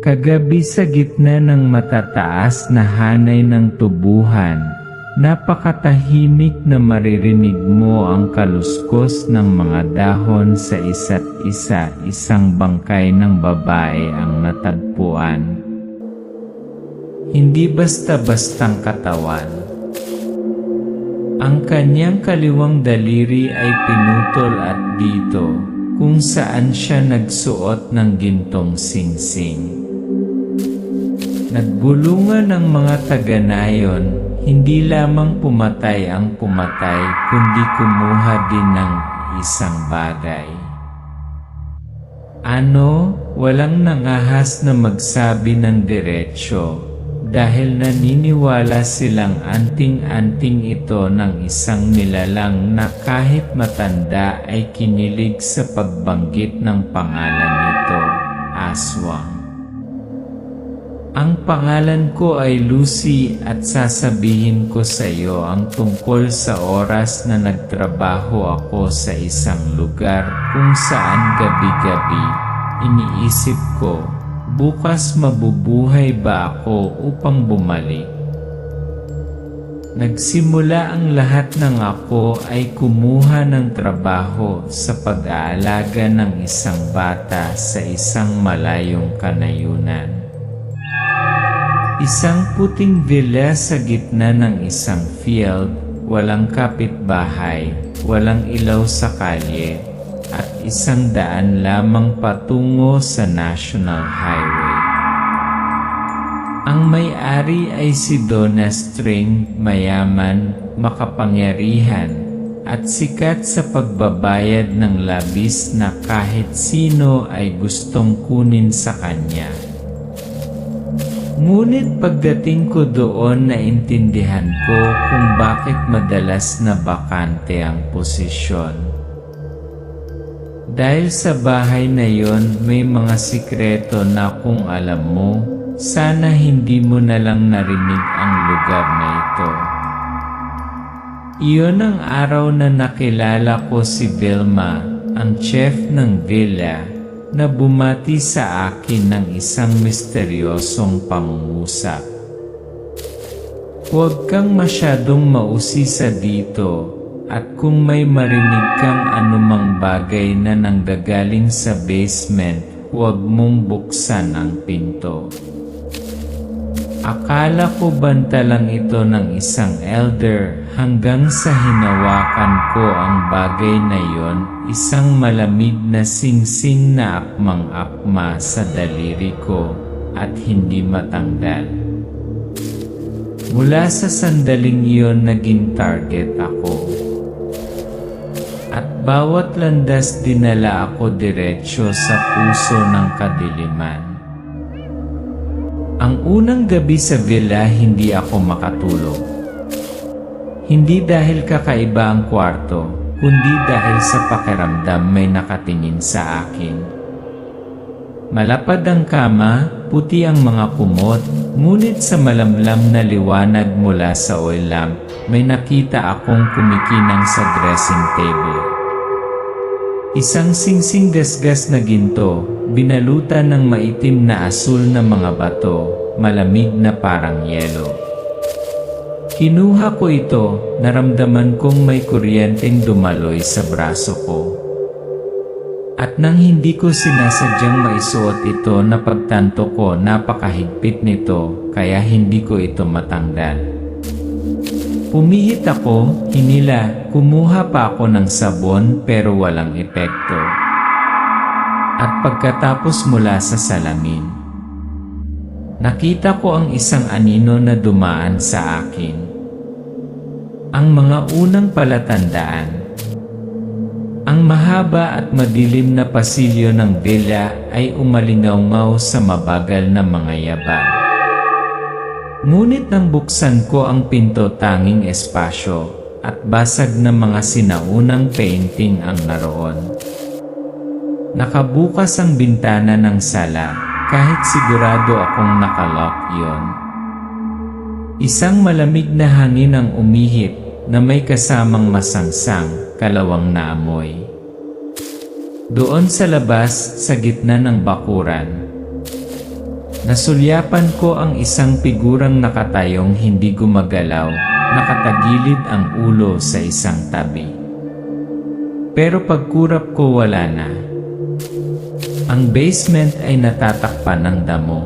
Kagabi sa gitna ng matataas na hanay ng tubuhan, napakatahimik na maririnig mo ang kaluskos ng mga dahon sa isa't isa. Isang bangkay ng babae ang natagpuan. Hindi basta-bastang katawan. Ang kanyang kaliwang daliri ay pinutol at dito, kung saan siya nagsuot ng gintong singsing. Nagbulungan ang mga taga-nayon, hindi lamang pumatay ang pumatay, kundi kumuha din ng isang bagay. Ano, walang nangahas na magsabi ng diretsyo, dahil naniniwala silang anting-anting ito ng isang nilalang na kahit matanda ay kinilig sa pagbanggit ng pangalan nito, Aswang. Ang pangalan ko ay Lucy at sasabihin ko sa iyo ang tungkol sa oras na nagtrabaho ako sa isang lugar kung saan gabi-gabi, iniisip ko, bukas mabubuhay ba ako upang bumalik? Nagsimula ang lahat ng ako ay kumuha ng trabaho sa pag-aalaga ng isang bata sa isang malayong kanayunan. Isang puting villa sa gitna ng isang field, walang kapitbahay, walang ilaw sa kalye, at isang daan lamang patungo sa National Highway. Ang may-ari ay si Donna String, mayaman, makapangyarihan, at sikat sa pagbabayad ng labis na kahit sino ay gustong kunin sa kanya. Ngunit pagdating ko doon naintindihan ko kung bakit madalas na bakante ang posisyon. Dahil sa bahay na yon may mga sikreto na kung alam mo, sana hindi mo na lang narinig ang lugar na ito. Iyon ang araw na nakilala ko si Vilma, ang chef ng villa, na bumati sa akin ng isang misteryosong pangungusap. Huwag kang masyadong mausisa dito, at kung may marinig kang anumang bagay na nanggagaling sa basement, huwag mong buksan ang pinto. Akala ko banta lang ito ng isang elder hanggang sa hinawakan ko ang bagay na yon, isang malamig na singsing na akmang-akma sa daliri ko at hindi matanggal. Mula sa sandaling iyon naging target ako. At bawat landas dinala ako diretsyo sa puso ng kadiliman. Ang unang gabi sa villa hindi ako makatulog. Hindi dahil kakaiba ang kwarto, kundi dahil sa pakiramdam may nakatingin sa akin. Malapad ang kama, puti ang mga kumot, ngunit sa malamlam na liwanag mula sa oil lamp, may nakita akong kumikinang sa dressing table. Isang singsing gasgas na ginto, binalutan ng maitim na asul na mga bato, malamig na parang yelo. Kinuha ko ito, naramdaman kong may kuryenteng dumaloy sa braso ko. At nang hindi ko sinasadyang maisuot ito, napagtanto ko napakahigpit nito, kaya hindi ko ito matanggal. Pumihit ako, hinila, kumuha pa ako ng sabon pero walang epekto. At pagkatapos mula sa salamin, nakita ko ang isang anino na dumaan sa akin. Ang mga unang palatandaan. Ang mahaba at madilim na pasilyo ng villa ay umalingaw-ngaw sa mabagal na mga yaba. Ngunit nang buksan ko ang pinto, tanging espasyo at basag na mga sinaunang painting ang naroon. Nakabukas ang bintana ng sala, kahit sigurado akong nakalock yon. Isang malamig na hangin ang umihip na may kasamang masangsang, kalawang na amoy. Doon sa labas, sa gitna ng bakuran, Nasulyapan ko ang isang figurang nakatayong hindi gumagalaw, nakatagilid ang ulo sa isang tabi. Pero pagkurap ko wala na. Ang basement ay natatakpan ng damo.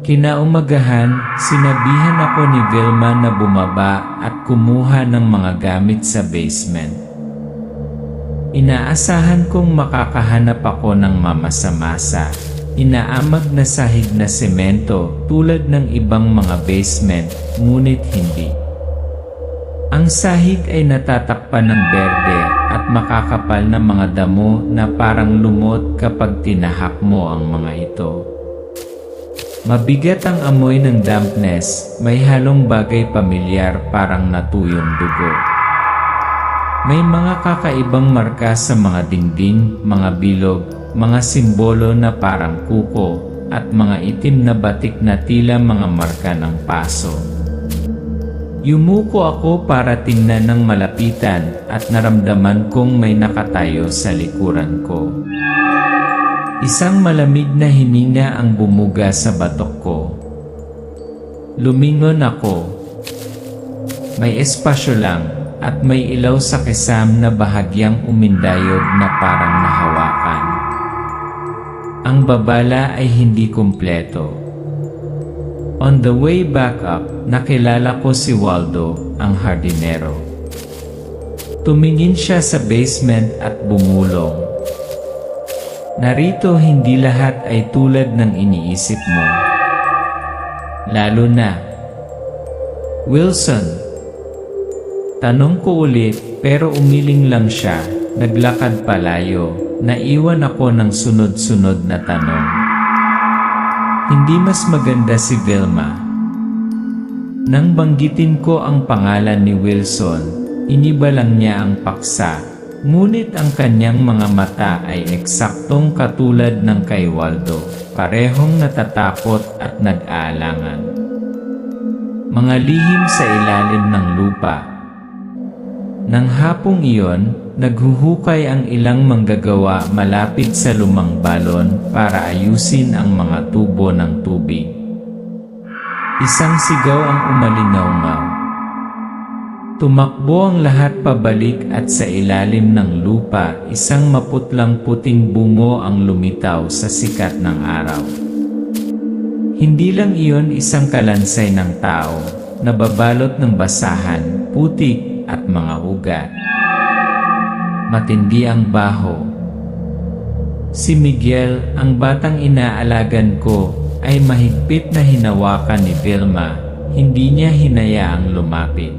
Kinaumagahan, sinabihan ako ni Vilma na bumaba at kumuha ng mga gamit sa basement. Inaasahan kong makakahanap ako ng mamasa-masa. Inaamag na sahig na semento tulad ng ibang mga basement, ngunit hindi. Ang sahig ay natatakpan ng berde at makakapal na mga damo na parang lumot kapag tinahak mo ang mga ito. Mabigat ang amoy ng dampness, may halong bagay pamilyar parang natuyong dugo. May mga kakaibang marka sa mga dingding, mga bilog, mga simbolo na parang kuko, at mga itim na batik na tila mga marka ng paso. Yumuko ako para tingnan ng malapitan at naramdaman kong may nakatayo sa likuran ko. Isang malamig na hininga ang bumuga sa batok ko. Lumingon ako. May espasyo lang at may ilaw sa kisam na bahagyang umindayog na parang nahawakan. Ang babala ay hindi kumpleto. On the way back up, nakilala ko si Waldo, ang hardinero. Tumingin siya sa basement at bumulong. Narito hindi lahat ay tulad ng iniisip mo. Lalo na, Wilson. Tanong ko ulit pero umiling lang siya, naglakad palayo. Naiwan ako ng sunod-sunod na tanong. Hindi mas maganda si Vilma? Nang banggitin ko ang pangalan ni Wilson, iniba lang niya ang paksa, ngunit ang kanyang mga mata ay eksaktong katulad ng kay Waldo, parehong natatakot at nag-aalangan. Mga lihim sa ilalim ng lupa. Nang hapong iyon, naghuhukay ang ilang manggagawa malapit sa lumang balon para ayusin ang mga tubo ng tubig. Isang sigaw ang umalingaw-ngaw. Tumakbo ang lahat pabalik at sa ilalim ng lupa, isang maputlang puting bungo ang lumitaw sa sikat ng araw. Hindi lang iyon isang kalansay ng tao, nababalot ng basahan, putik, at mga ugat. Matindi ang baho. Si Miguel, ang batang inaalagan ko, ay mahigpit na hinawakan ni Vilma, hindi niya hinayaang lumapit.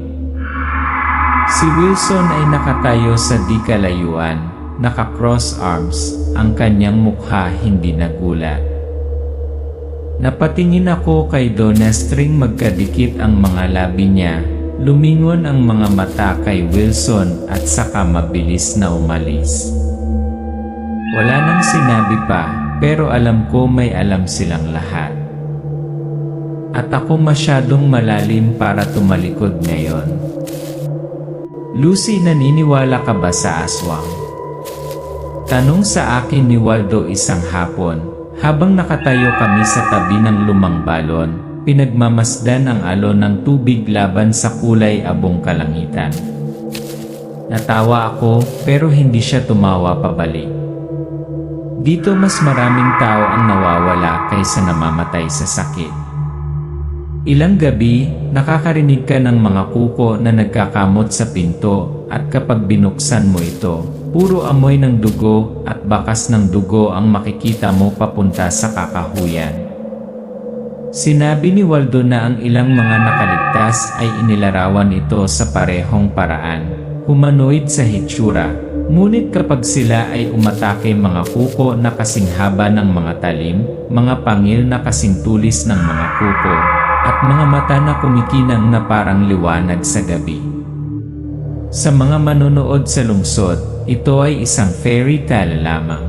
Si Wilson ay nakatayo sa di kalayuan, naka-cross arms, ang kanyang mukha hindi nagulat. Napatingin ako kay Donestring, magkadikit ang mga labi niya. Lumingon ang mga mata kay Wilson at saka mabilis na umalis. Wala nang sinabi pa, pero alam ko may alam silang lahat. At ako masyadong malalim para tumalikod ngayon. Lucy, naniniwala ka ba sa aswang? Tanong sa akin ni Waldo isang hapon, habang nakatayo kami sa tabi ng lumang balon. Pinagmamasdan ang alon ng tubig laban sa kulay abong kalangitan. Natawa ako pero hindi siya tumawa pabalik. Dito mas maraming tao ang nawawala kaysa namamatay sa sakit. Ilang gabi, nakakarinig ka ng mga kuko na nagkakamot sa pinto at kapag binuksan mo ito, puro amoy ng dugo at bakas ng dugo ang makikita mo papunta sa kakahuyan. Sinabi ni Waldo na ang ilang mga nakaligtas ay inilarawan ito sa parehong paraan, humanoid sa hitsura, ngunit kapag sila ay umatake, mga kuko na kasing haba ng mga talim, mga pangil na kasing tulis ng mga kuko, at mga mata na kumikinang na parang liwanag sa gabi. Sa mga manonood sa lungsod, ito ay isang fairy tale lamang.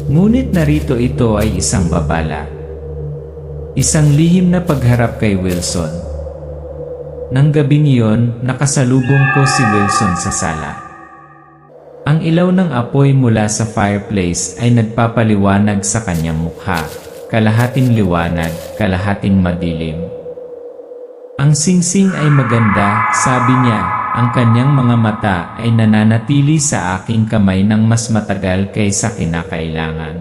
Ngunit narito ito ay isang babala. Isang lihim na pagharap kay Wilson. Nang gabing iyon, nakasalubong ko si Wilson sa sala. Ang ilaw ng apoy mula sa fireplace ay nagpapaliwanag sa kanyang mukha, kalahating liwanag, kalahating madilim. Ang singsing ay maganda, sabi niya, ang kanyang mga mata ay nananatili sa aking kamay ng mas matagal kaysa kinakailangan.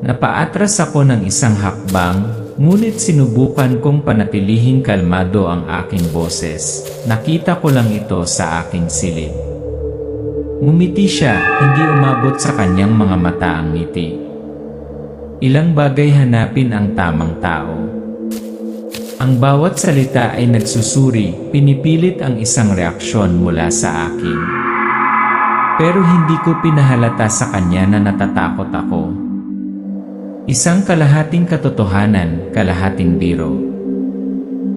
Napaatras ako ng isang hakbang, ngunit sinubukan kong panatilihing kalmado ang aking boses. Nakita ko lang ito sa aking silid. Ngumiti siya, hindi umabot sa kanyang mga mata ang ngiti. Ilang bagay hanapin ang tamang tao. Ang bawat salita ay nagsusuri, pinipilit ang isang reaksyon mula sa akin. Pero hindi ko pinahalata sa kanya na natatakot ako. Isang kalahating katotohanan, kalahating biro.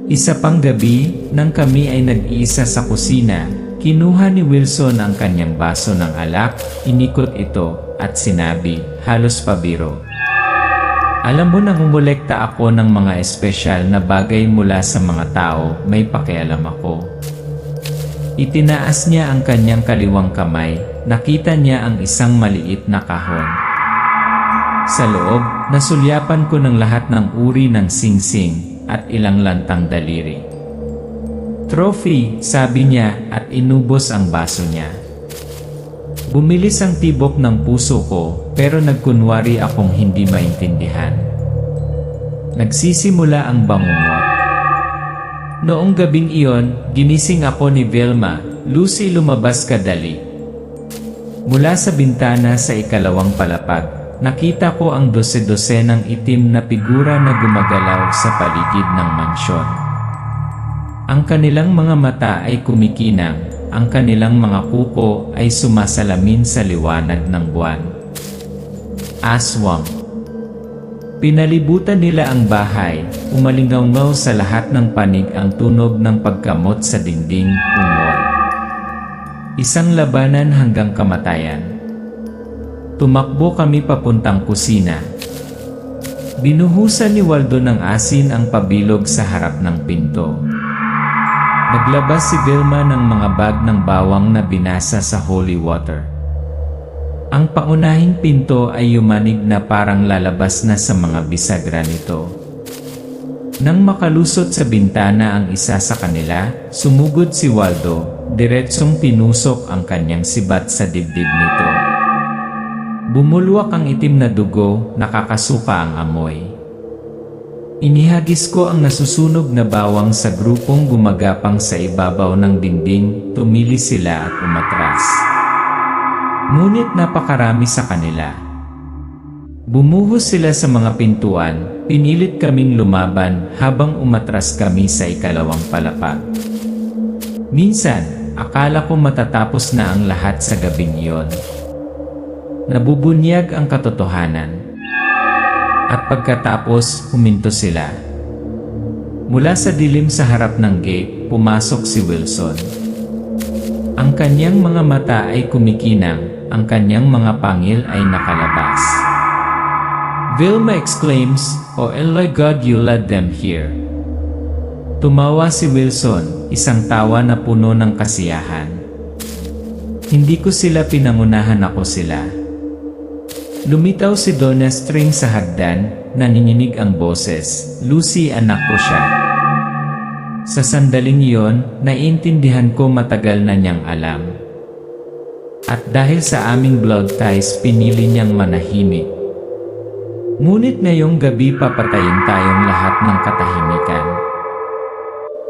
Isa pang gabi, nang kami ay nag-iisa sa kusina, kinuha ni Wilson ang kanyang baso ng alak, inikot ito, at sinabi, halos pabiro. Alam mo na ngumolekta ako ng mga espesyal na bagay mula sa mga tao, may pakialam ako. Itinaas niya ang kanyang kaliwang kamay, nakita niya ang isang maliit na kahon. Sa loob, nasulyapan ko ng lahat ng uri ng singsing at ilang lantang daliri. Trophy, sabi niya at inubos ang baso niya. Bumilis ang tibok ng puso ko, pero nagkunwari akong hindi maintindihan. Nagsisimula ang bangungot. Noong gabing iyon, ginising ako ni Vilma. Lucy, lumabas ka dali. Mula sa bintana sa ikalawang palapag, nakita ko ang dose-dosenang itim na figura na gumagalaw sa paligid ng mansyon. Ang kanilang mga mata ay kumikinang. Ang kanilang mga kuko ay sumasalamin sa liwanag ng buwan. Aswang. Pinalibutan nila ang bahay, umalingaw-ngaw sa lahat ng panig ang tunog ng pagkamot sa dingding, ungol. Isang labanan hanggang kamatayan. Tumakbo kami papuntang kusina. Binuhusan ni Waldo ng asin ang pabilog sa harap ng pinto. Naglabas si Vilma ng mga bag ng bawang na binasa sa holy water. Ang paunahing pinto ay yumanig na parang lalabas na sa mga bisagra nito. Nang makalusot sa bintana ang isa sa kanila, sumugod si Waldo, diretsong tinusok ang kanyang sibat sa dibdib nito. Bumulwak ang itim na dugo, nakakasuka ang amoy. Inihagis ko ang nasusunog na bawang sa grupong gumagapang sa ibabaw ng dingding, tumili sila at umatras. Ngunit napakarami sa kanila. Bumuhos sila sa mga pintuan, pinilit kaming lumaban habang umatras kami sa ikalawang palapag. Minsan, akala ko matatapos na ang lahat sa gabing iyon. Nabubunyag ang katotohanan. At pagkatapos, huminto sila. Mula sa dilim sa harap ng gate, pumasok si Wilson. Ang kanyang mga mata ay kumikinang, ang kanyang mga pangil ay nakalabas. Vilma exclaims, "Oh Eloy God, you led them here." Tumawa si Wilson, isang tawa na puno ng kasiyahan. Hindi ko sila pinangunahan, ako sila. Lumitaw si Donna String sa hagdan, nanginginig ang boses, "Lucy, anak ko siya." Sa sandaling iyon, naiintindihan ko matagal na niyang alam. At dahil sa aming blood ties, pinili niyang manahimik. Ngunit ngayong gabi papatayin tayong lahat ng katahimikan.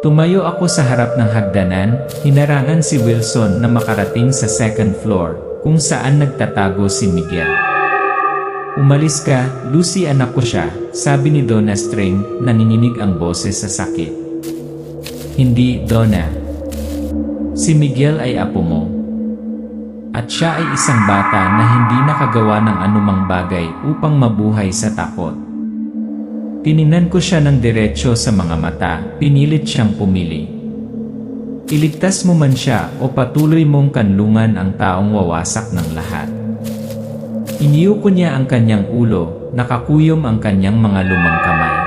Tumayo ako sa harap ng hagdanan, hinarangan si Wilson na makarating sa second floor, kung saan nagtatago si Miguel. "Umalis ka, Lucy, anak ko siya," sabi ni Donna String, nanginginig ang boses sa sakit. "Hindi, Donna. Si Miguel ay apo mo. At siya ay isang bata na hindi nakagawa ng anumang bagay upang mabuhay sa takot." Tiningnan ko siya ng diretsyo sa mga mata, pinilit siyang pumili. Iligtas mo man siya o patuloy mong kanlungan ang taong wawasak ng lahat. Iniyuko niya ang kanyang ulo, nakakuyom ang kanyang mga lumang kamay.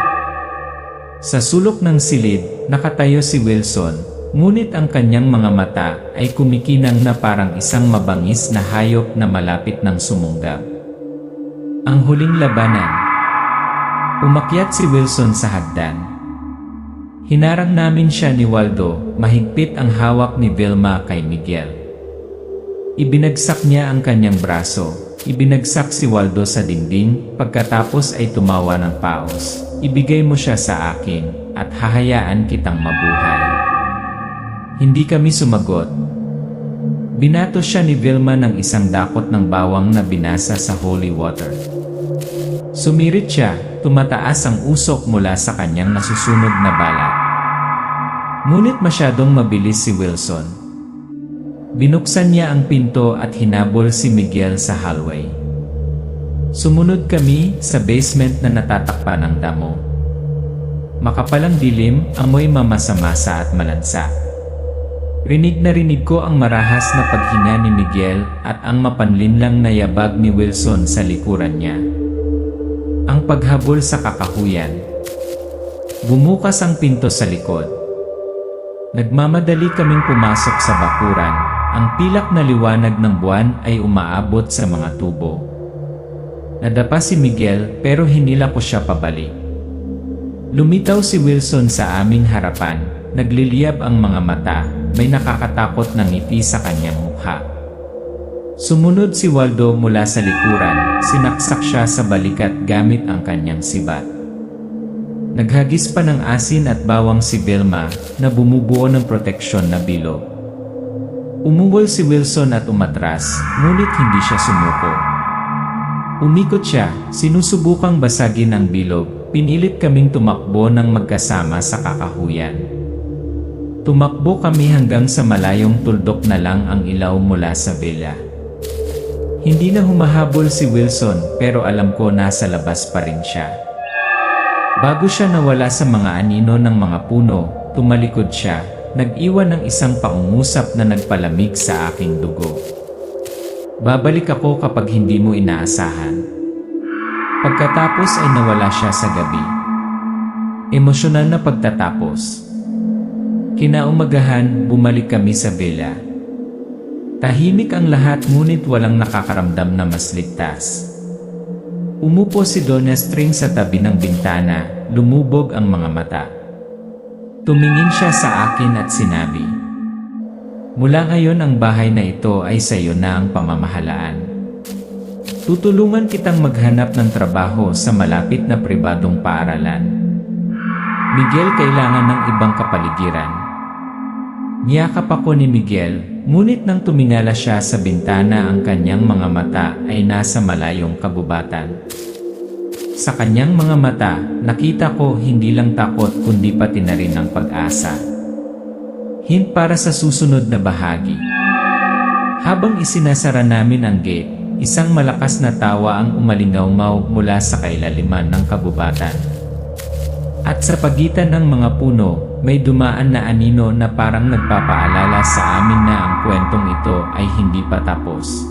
Sa sulok ng silid, nakatayo si Wilson, ngunit ang kanyang mga mata ay kumikinang na parang isang mabangis na hayop na malapit ng sumunggab. Ang huling labanan. Umakyat si Wilson sa hagdan. Hinarang namin siya ni Waldo, mahigpit ang hawak ni Vilma kay Miguel. Ibinagsak niya ang kanyang braso, ibinagsak si Waldo sa dingding, pagkatapos ay tumawa ng paos. Ibigay mo siya sa akin, at hahayaan kitang mabuhay. Hindi kami sumagot. Binato siya ni Vilma ng isang dakot ng bawang na binasa sa holy water. Sumirit siya, tumataas ang usok mula sa kanyang nasusunog na bala. Ngunit masyadong mabilis si Wilson. Binuksan niya ang pinto at hinabol si Miguel sa hallway. Sumunod kami sa basement na natatakpan ng damo. Makapalang dilim, amoy mamasa-masa at malansa. Rinig na rinig ko ang marahas na paghinga ni Miguel at ang mapanlinlang na yabag ni Wilson sa likuran niya. Ang paghabol sa kakahuyan. Bumukas ang pinto sa likod. Nagmamadali kaming pumasok sa bakuran. Ang pilak na liwanag ng buwan ay umaabot sa mga tubo. Nadapa si Miguel pero hinila ko siya pabalik. Lumitaw si Wilson sa aming harapan. Nagliliyab ang mga mata. May nakakatakot na ngiti sa kanyang mukha. Sumunod si Waldo mula sa likuran, sinaksak siya sa balikat gamit ang kanyang sibat. Naghagis pa ng asin at bawang si Vilma na bumubuo ng proteksyon na bilog. Umungol si Wilson at umatras, ngunit hindi siya sumuko. Umikot siya, sinusubukang basagin ang bilog, pinilit kaming tumakbo ng magkasama sa kakahuyan. Tumakbo kami hanggang sa malayong tuldok na lang ang ilaw mula sa villa. Hindi na humahabol si Wilson pero alam ko nasa labas pa rin siya. Bago siya nawala sa mga anino ng mga puno, tumalikod siya, nag-iwan ng isang pangungusap na nagpalamig sa aking dugo. Babalik ako kapag hindi mo inaasahan. Pagkatapos ay nawala siya sa gabi. Emosyonal na pagtatapos. Kinaumagahan, bumalik kami sa villa. Tahimik ang lahat ngunit walang nakakaramdam na mas ligtas. Umupo si Donna String sa tabi ng bintana, lumubog ang mga mata. Tumingin siya sa akin at sinabi, "Mula ngayon ang bahay na ito ay sa iyo na ang pamamahalaan. Tutulungan kitang maghanap ng trabaho sa malapit na pribadong paaralan. Miguel, kailangan ng ibang kapaligiran." Niyakap ako ni Miguel, ngunit nang tumingala siya sa bintana ang kanyang mga mata ay nasa malayong kabubatan. Sa kanyang mga mata, nakita ko hindi lang takot kundi pati na rin ang pag-asa. Hint para sa susunod na bahagi. Habang isinasara namin ang gate, isang malakas na tawa ang umalingaw-ngaw mula sa kailaliman ng kabubatan. At sa pagitan ng mga puno, may dumaan na anino na parang nagpapaalala sa amin na ang kwentong ito ay hindi pa tapos.